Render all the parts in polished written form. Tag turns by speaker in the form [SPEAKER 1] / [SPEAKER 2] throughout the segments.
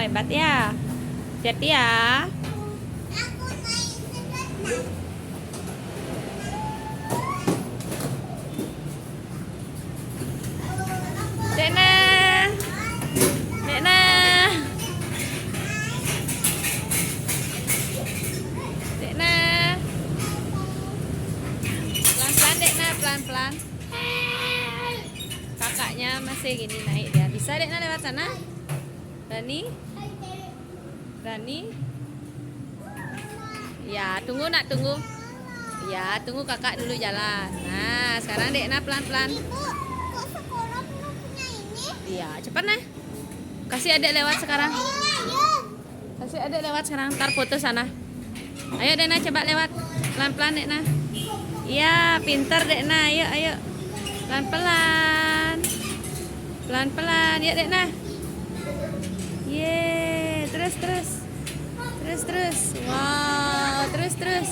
[SPEAKER 1] hebat ya. Hati ya. Dekna. Dekna. Dekna. Pelan-pelan Dekna, pelan-pelan. Kakaknya masih gini naik dia. Bisa Dekna lewat sana? Berani? Berani? Ya, tunggu nak, tunggu. Ya, tunggu kakak dulu jalan. Nah, sekarang Dekna pelan-pelan.
[SPEAKER 2] Kok sekolah belum punya ini?
[SPEAKER 1] Iya, cepat nah. Kasih adek lewat sekarang. Kasih adek lewat sekarang. Ntar foto sana. Ayo Dekna coba lewat. Pelan-pelan Dekna. Iya, pintar Dekna. Ayo, ayo. Pelan-pelan. Pelan-pelan. Ya Dekna. Yeay, terus terus. Terus terus. Wow, terus terus.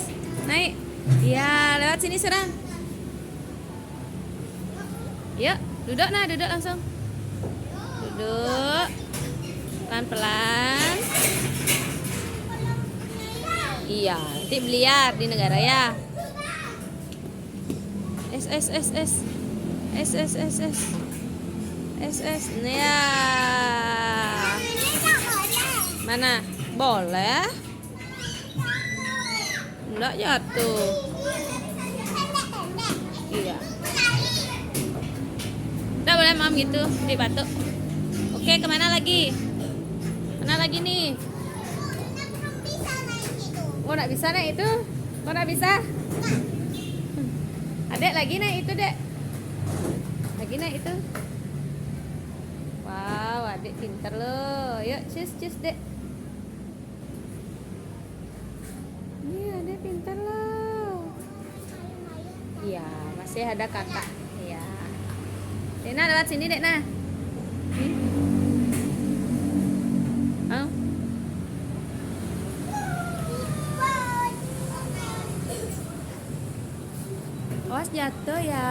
[SPEAKER 1] Naik. Iya, lewat sini sekarang. Yuk, duduk nah, duduk langsung. Duduk. Pelan-pelan. Iya, nanti beliar di negara ya. S S S S S S S S S S ya. Mana? Boleh? Enggak jatuh. Iya. Enggak boleh mam gitu, di batuk. Oke, kemana lagi? Mana lagi nih? Oh, nggak bisa naik itu? Kok nggak bisa? Adek lagi naik itu, Dek. Lagi naik itu. Wow, adek pinter loh. Yuk, cus, Dek. Iya, adek pinter loh. Iya, masih ada kakak. Iya. Dekna lewat sini, Dekna. Oh. Awas jatuh ya.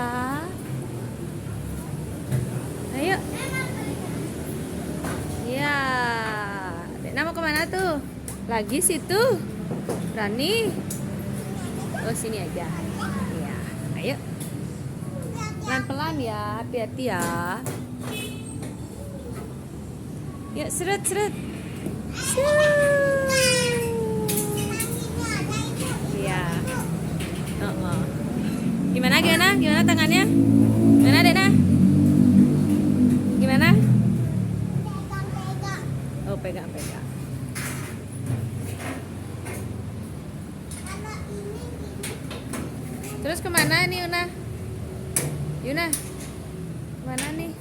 [SPEAKER 1] Ayo. Iya. Dekna mau kemana tuh? Lagi situ. Berani? Oh, sini aja. Iya. Ayo. Pelan-pelan ya, hati-hati ya. Yuk, seret. Iya. Gimana tangannya? Gimana Dekna? Gimana? Oh, pegang. Terus kemana nih Yuna? Kemana nih?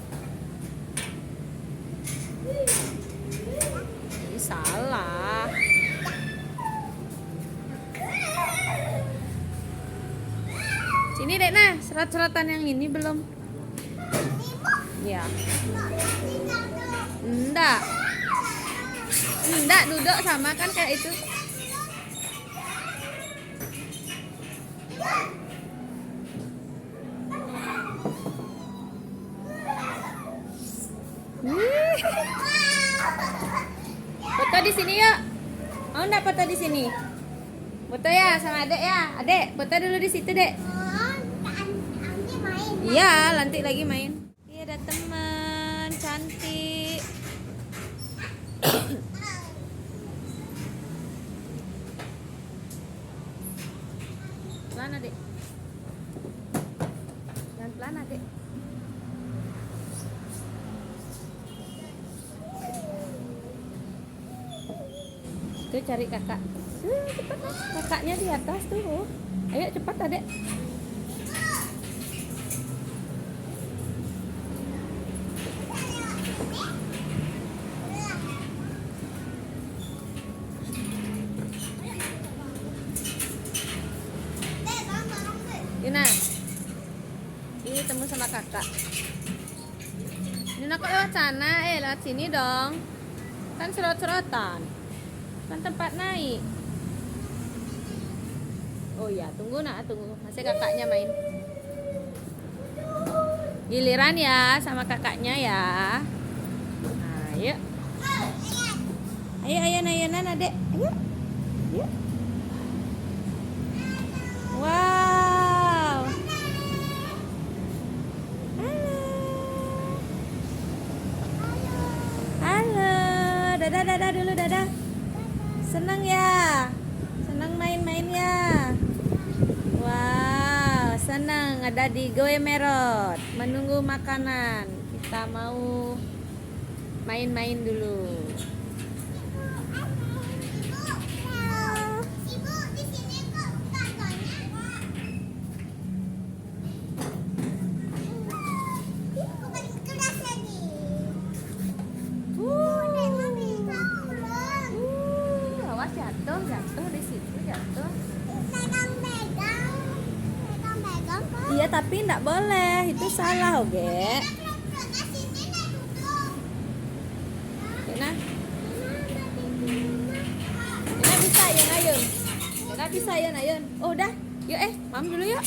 [SPEAKER 1] Ini salah. Sini Dekna, serat-seratan yang ini belum? Ya. Enggak, duduk sama kan kayak itu. Foto di sini yuk. Mau enggak foto di sini? Foto ya sama adek ya. Adek, foto dulu di situ, Dek. Iya, nanti lagi main. Iya, ada teman cantik. Pelan, Adek. Pelan-pelan, Adek. Tuh cari kakak. Cepat lah. Kakaknya di atas tuh. Ayo cepat, Adek. Yuna, ini temu sama kakak. Yuna kok lewat sana? Lewat sini dong. Kan serot-serotan. Kan tempat naik. Oh iya, tunggu masih kakaknya main. Giliran ya sama kakaknya ya. Nah, yuk. Ayo ayun-ayunan adek. Ayo. Yuk. Wow. Halo. Halo. Dadah dadah dulu dadah. Senang ya? Senang main-main ya? Wow, senang ada di Goe Merot. Menunggu makanan. Kita mau main-main dulu.
[SPEAKER 2] Ibu, di sini kok kantornya? Aku balik kelas lagi. Udah bisa ulang.
[SPEAKER 1] Awas jatuh di situ jatuh.
[SPEAKER 2] Pegang-pegang. Pegang-pegang kok.
[SPEAKER 1] Iya tapi enggak boleh, itu salah oge.
[SPEAKER 2] Ke sini nak duduk.
[SPEAKER 1] Dena, Dena bisa ayun ayun. Dena bisa ayun ayun. Oh udah, yuk mam dulu yuk.